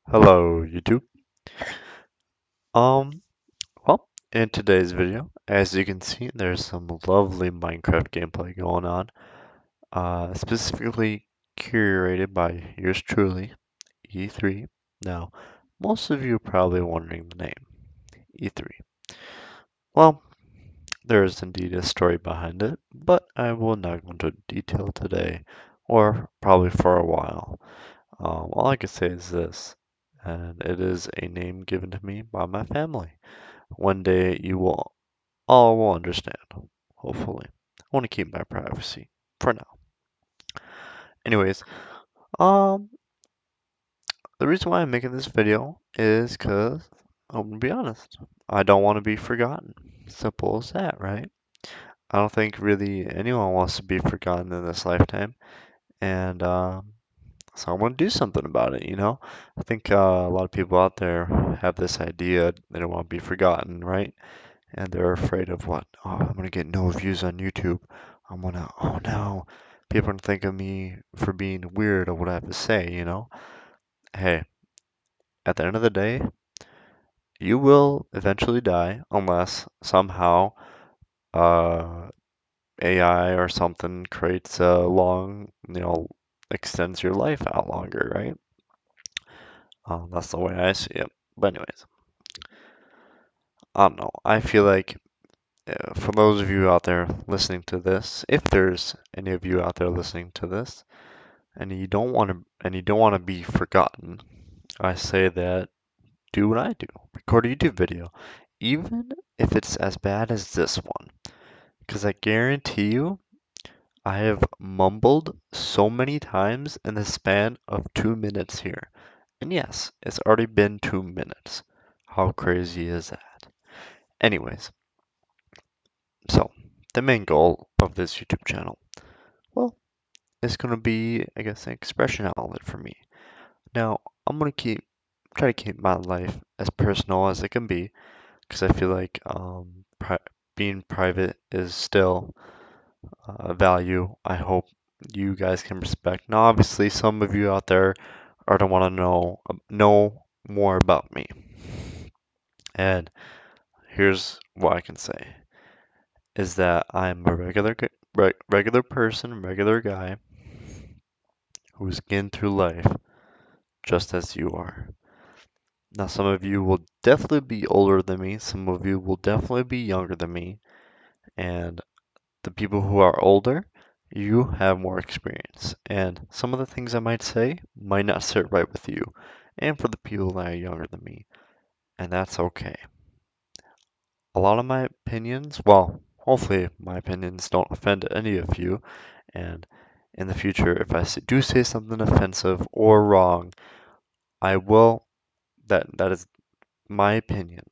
Hello, YouTube. Um, well, in today's video, as you can see, there's some lovely Minecraft gameplay going on, specifically curated by yours truly, E3. Now, most of you are probably wondering the name, E3. Well, there is indeed a story behind it, but I will not go into detail today, or probably for a while. All I can say is this, and it is a name given to me by my family. One day you will all will understand, hopefully. I want to keep my privacy for now. Anyways, um, the reason why I'm making this video is because I'm gonna be honest. I don't want to be forgotten. Simple as that, right? I don't think really anyone wants to be forgotten in this lifetime, and so I want to do something about it, you know? I think a lot of people out there have this idea they don't want to be forgotten, right? And they're afraid of what? Oh, I'm gonna get no views on YouTube. I'm gonna, oh no, people are gonna think of me for being weird or what I have to say, you know? Hey, at the end of the day, you will eventually die unless somehow uh, AI or something creates a long, extends your life out longer, right? That's the way I see it. But anyways, I don't know. I feel like for those of you out there listening to this, if there's any of you out there listening to this, and you don't want to be forgotten, I say that do what I do. Record a YouTube video, even if it's as bad as this one, because I guarantee you, I have mumbled so many times in the span of 2 minutes here. And yes, it's already been 2 minutes. How crazy is that? Anyways, so the main goal of this YouTube channel, well, it's gonna be, I guess, an expression outlet for me. Now, I'm gonna try to keep my life as personal as it can be, because I feel like being private is still a value I hope you guys can respect. Now, obviously, some of you out there are to want to know more about me, and here's what I can say is that I'm a regular person, regular guy who's getting through life just as you are. Now, some of you will definitely be older than me, some of you will definitely be younger than me, and the people who are older, you have more experience. And some of the things I might say might not sit right with you, and for the people that are younger than me, and that's okay. A lot of my opinions, well, hopefully my opinions don't offend any of you, and in the future, if do say something offensive or wrong, I will, that is my opinion,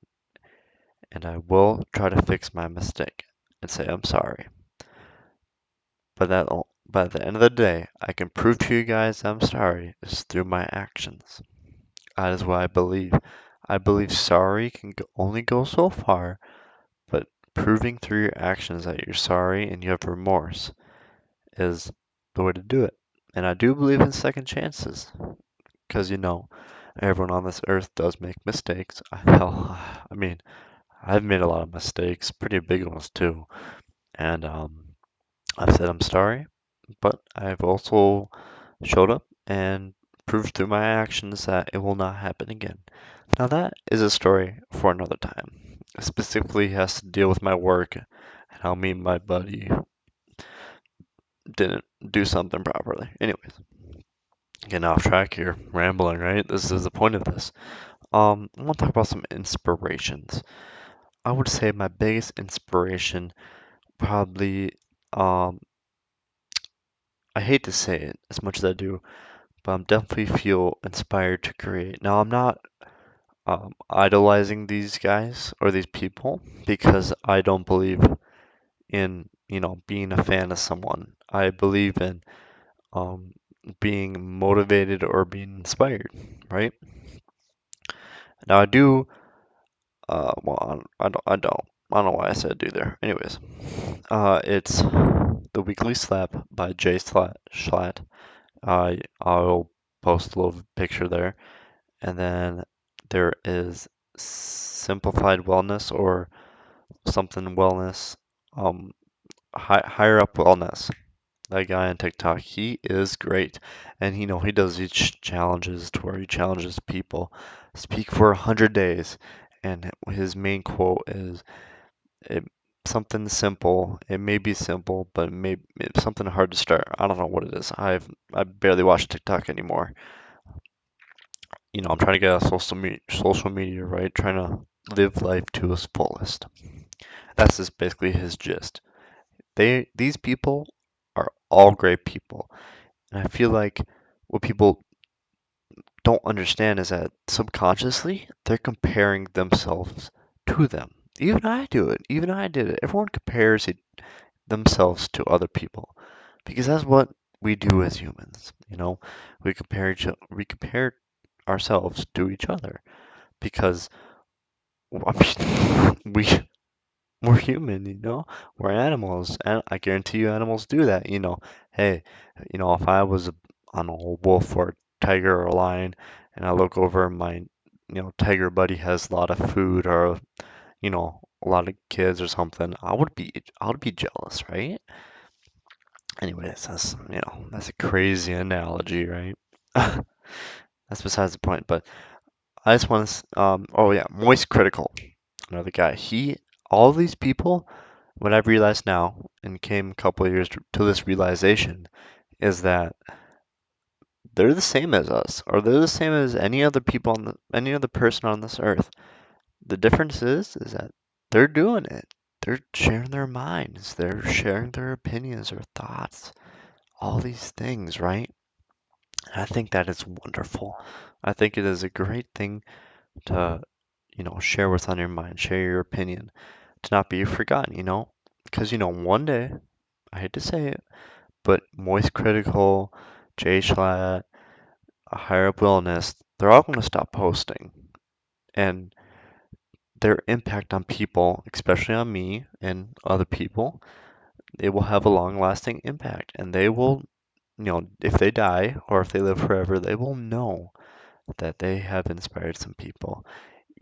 and I will try to fix my mistake and say I'm sorry. But at the end of the day, I can prove to you guys I'm sorry is through my actions. That is what I believe. I believe sorry can only go so far, but proving through your actions that you're sorry and you have remorse is the way to do it. And I do believe in second chances, because everyone on this earth does make mistakes. Hell, I mean, I've made a lot of mistakes, pretty big ones too. And I've said I'm sorry, but I've also showed up and proved through my actions that it will not happen again. Now, that is a story for another time. It specifically has to deal with my work and how me and my buddy didn't do something properly. Anyways, getting off track here, rambling, right? This is the point of this. I want to talk about some inspirations. I would say my biggest inspiration probably, um, I hate to say it as much as I do, but I'm definitely feel inspired to create. Now, I'm not idolizing these guys or these people because I don't believe in, being a fan of someone. I believe in um, being motivated or being inspired, right? Now, I do, well, I don't know why I said do there. Anyways, it's The Weekly Slap by Jay Schlatt. I'll post a little picture there. and then there is Simplified Wellness or something wellness, um, higher up wellness. That guy on TikTok, he is great, and he does these challenges to where he challenges people speak for 100 days, and his main quote is it, something simple. It may be simple, but it's something hard to start. I don't know what it is. I barely watch TikTok anymore. I'm trying to get out of social media, right? Trying to live life to its fullest. That's just basically his gist. These people are all great people, and I feel like what people don't understand is that subconsciously they're comparing themselves to them. Even I do it. Even I did it. Everyone compares themselves to other people because that's what we do as humans. We compare ourselves to each other because I mean, we're human, we're animals, and I guarantee you animals do that. Hey, if I was on a wolf or a tiger or a lion, and I look over and my tiger buddy has a lot of food or a lot of kids or something, I would be jealous, right? Anyways, that's a crazy analogy, right? That's besides the point, but I just want to, oh yeah, Moist Critical, another guy. All these people, what I've realized now, and came a couple of years to this realization, is that they're the same as us, or they're the same as any other person on this earth. The difference is that they're doing it. They're sharing their minds. They're sharing their opinions or thoughts. All these things, right? And I think that is wonderful. I think it is a great thing to, share what's on your mind, share your opinion, to not be forgotten, Because, one day, I hate to say it, but Moist Critical, Jay Schlatt, Higher Up Wellness, they're all going to stop posting. And their impact on people, especially on me and other people, it will have a long lasting impact. And they will, if they die or if they live forever, they will know that they have inspired some people,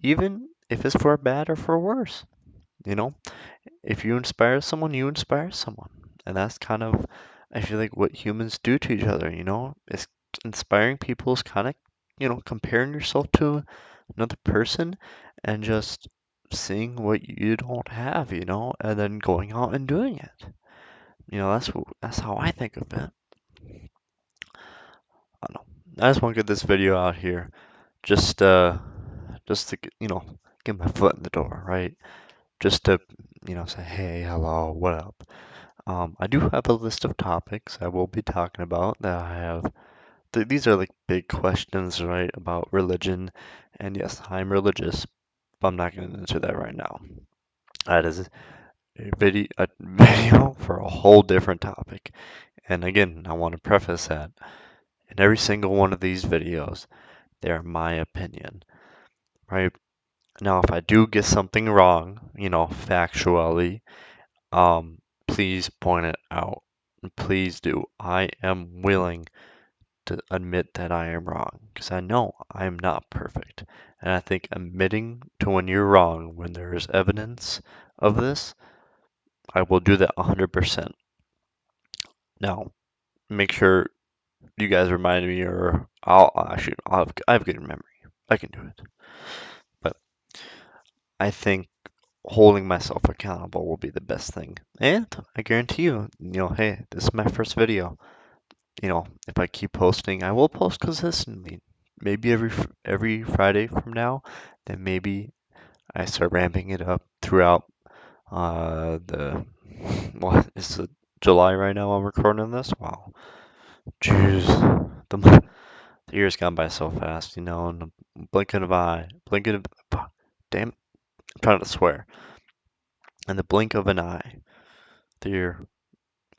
even if it's for bad or for worse. You know, if you inspire someone, you inspire someone. And that's kind of, I feel like, what humans do to each other, It's inspiring people is kind of, comparing yourself to another person and just seeing what you don't have, and then going out and doing it. That's how I think of it. I don't know. I just want to get this video out here just just to get my foot in the door, right? Just to say hey, hello, what up? I do have a list of topics I will be talking about that I have. These are like big questions, right, about religion. And yes, I'm religious, but I'm not going to answer that right now. That is a video for a whole different topic. And again, I want to preface that in every single one of these videos, they are my opinion, right? Now, if I do get something wrong, factually, please point it out. Please do. I am willing to admit that I am wrong because I know I am not perfect. And I think admitting to when you're wrong, when there is evidence of this, I will do that 100%. Now, make sure you guys remind me, or I have good memory. I can do it. But I think holding myself accountable will be the best thing. And I guarantee you, hey, this is my first video. If I keep posting, I will post consistently. Maybe every Friday from now, then maybe I start ramping it up throughout the what is it, July right now I'm recording this? Wow. Jeez. The year's gone by so fast, in the blinking of eye. Blinking of damn, I'm trying to swear. In the blink of an eye, the year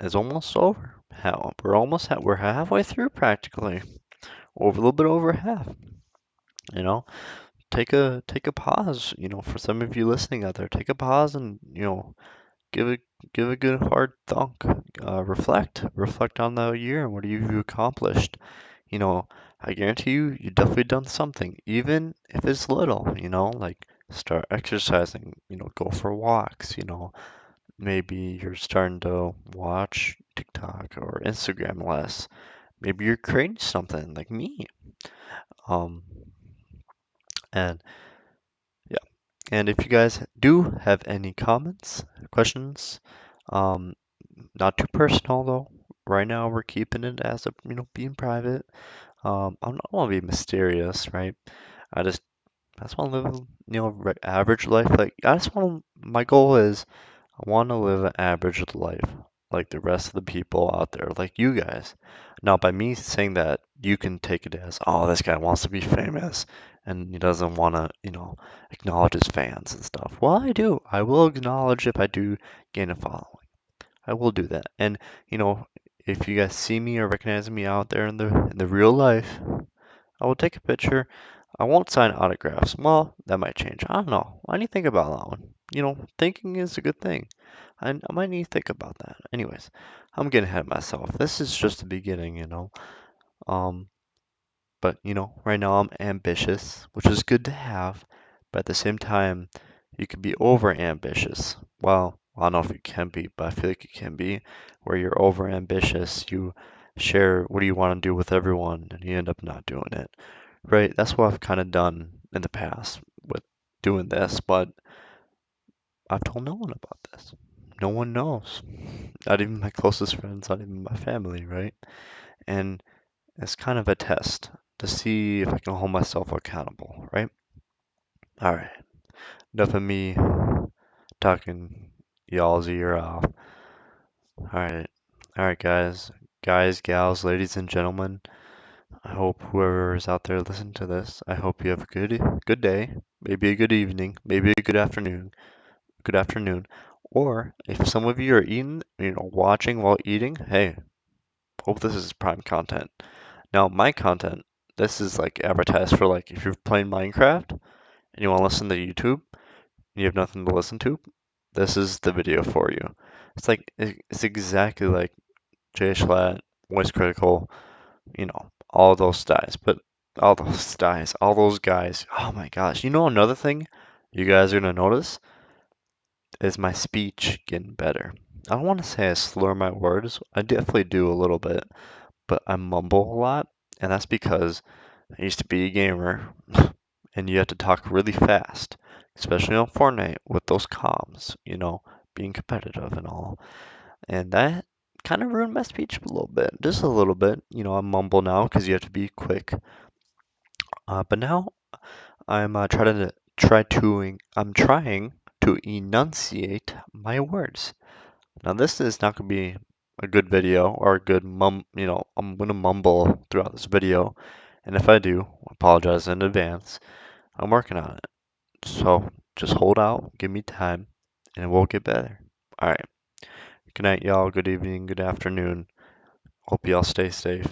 is almost over. We're halfway through practically. Over a little bit over half. You know, take a pause. For some of you listening out there, take a pause and give it give a good hard thunk. Reflect on the year and what have you accomplished. You know, I guarantee you, you definitely done something, even if it's little, like start exercising, go for walks, maybe you're starting to watch TikTok or Instagram less. Maybe you're creating something like me. Um, and yeah, and if you guys do have any comments, questions, um, not too personal though. Right now we're keeping it as a, being private. I'm not want to be mysterious, right? I just I just want to live, average life. Like I just want my goal is I want to live an average life like the rest of the people out there, like you guys. Now, by me saying that, you can take it as, oh, this guy wants to be famous and he doesn't want to, acknowledge his fans and stuff. Well, I do. I will acknowledge if I do gain a following. I will do that. And, you know, if you guys see me or recognize me out there in the real life, I will take a picture. I won't sign autographs. Well, that might change. I don't know. I need to think about that one. Thinking is a good thing. I might need to think about that. Anyways, I'm getting ahead of myself. This is just the beginning. Um, but right now I'm ambitious, which is good to have, but at the same time, you can be over ambitious. Well, I don't know if you can be, but I feel like you can be, where you're over ambitious. You share what do you want to do with everyone, and you end up not doing it. Right? That's what I've kind of done in the past with doing this, but I've told no one about this. No one knows. Not even my closest friends, not even my family, right? And it's kind of a test to see if I can hold myself accountable, right? All right. Enough of me talking y'all's ear off. All right. All right, guys. Guys, gals, ladies and gentlemen. I hope whoever is out there listening to this, I hope you have a good day, maybe a good evening, maybe a good afternoon. Or if some of you are eating, watching while eating, hey, hope this is prime content. Now, my content, this is like advertised for like if you're playing Minecraft and you want to listen to YouTube and you have nothing to listen to, this is the video for you. It's exactly like Jay Schlatt, Voice Critical, all those guys, but all those guys. Oh my gosh. Another thing you guys are gonna notice is my speech getting better. I don't want to say I slur my words. I definitely do a little bit, but I mumble a lot, and that's because I used to be a gamer, and you have to talk really fast, especially on Fortnite with those comms, being competitive and all. And that kind of ruined my speech a little bit, just a little bit. I mumble now because you have to be quick. But now I'm I'm trying to enunciate my words. Now this is not going to be a good video or a good I'm going to mumble throughout this video. And if I do, I apologize in advance. I'm working on it. So just hold out, give me time, and we'll get better. All right. Good night, y'all. Good evening, good afternoon. Hope y'all stay safe.